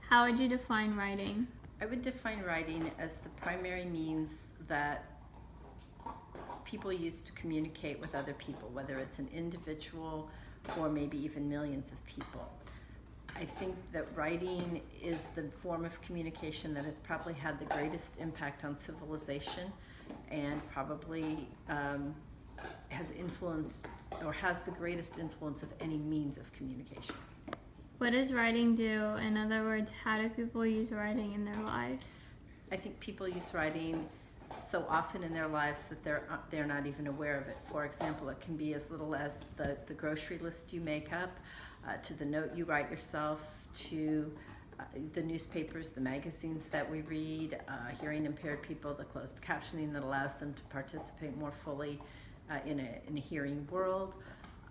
How would you define writing? I would define writing as the primary means that people use to communicate with other people, whether it's an individual or maybe even millions of people. I think that writing is the form of communication that has probably had the greatest impact on civilization and probably has influenced or has the greatest influence of any means of communication. What does writing do? In other words, how do people use writing in their lives? I think people use writing so often in their lives that they're not even aware of it. For example, it can be as little as the grocery list you make up, to the note you write yourself, to the newspapers, the magazines that we read, hearing impaired people, the closed captioning that allows them to participate more fully in a hearing world.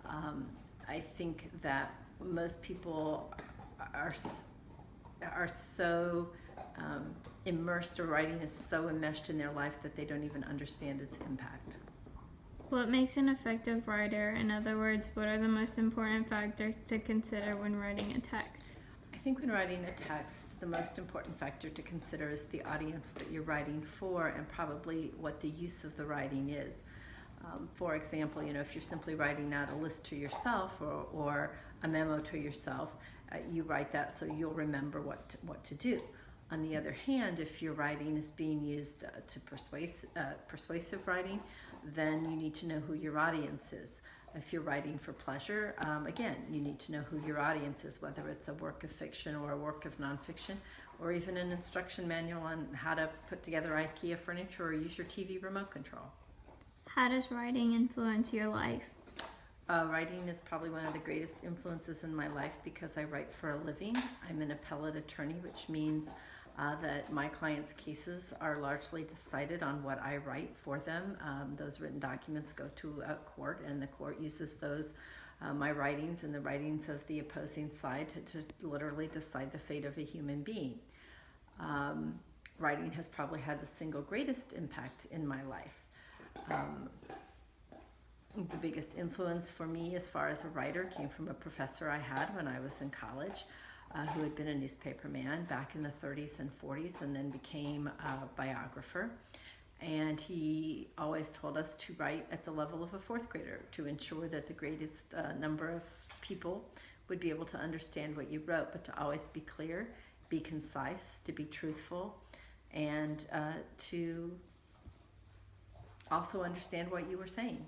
I think that most people are so immersed, or writing is so enmeshed in their life that they don't even understand its impact. What makes an effective writer? In other words, what are the most important factors to consider when writing a text? I think when writing a text, the most important factor to consider is the audience that you're writing for, and probably what the use of the writing is. For example, if you're simply writing out a list to yourself or a memo to yourself, you write that so you'll remember what to do. On the other hand, if your writing is being used to persuasive writing, then you need to know who your audience is. If you're writing for pleasure, again, you need to know who your audience is, whether it's a work of fiction or a work of nonfiction, or even an instruction manual on how to put together IKEA furniture or use your TV remote control. How does writing influence your life? Writing is probably one of the greatest influences in my life because I write for a living. I'm an appellate attorney, which means that my clients' cases are largely decided on what I write for them. Those written documents go to a court, and the court uses those, my writings and the writings of the opposing side, to literally decide the fate of a human being. Writing has probably had the single greatest impact in my life. The biggest influence for me as far as a writer came from a professor I had when I was in college, who had been a newspaper man back in the 30s and 40s and then became a biographer. And he always told us to write at the level of a fourth grader to ensure that the greatest number of people would be able to understand what you wrote, but to always be clear, be concise, to be truthful, and to also understand what you were saying.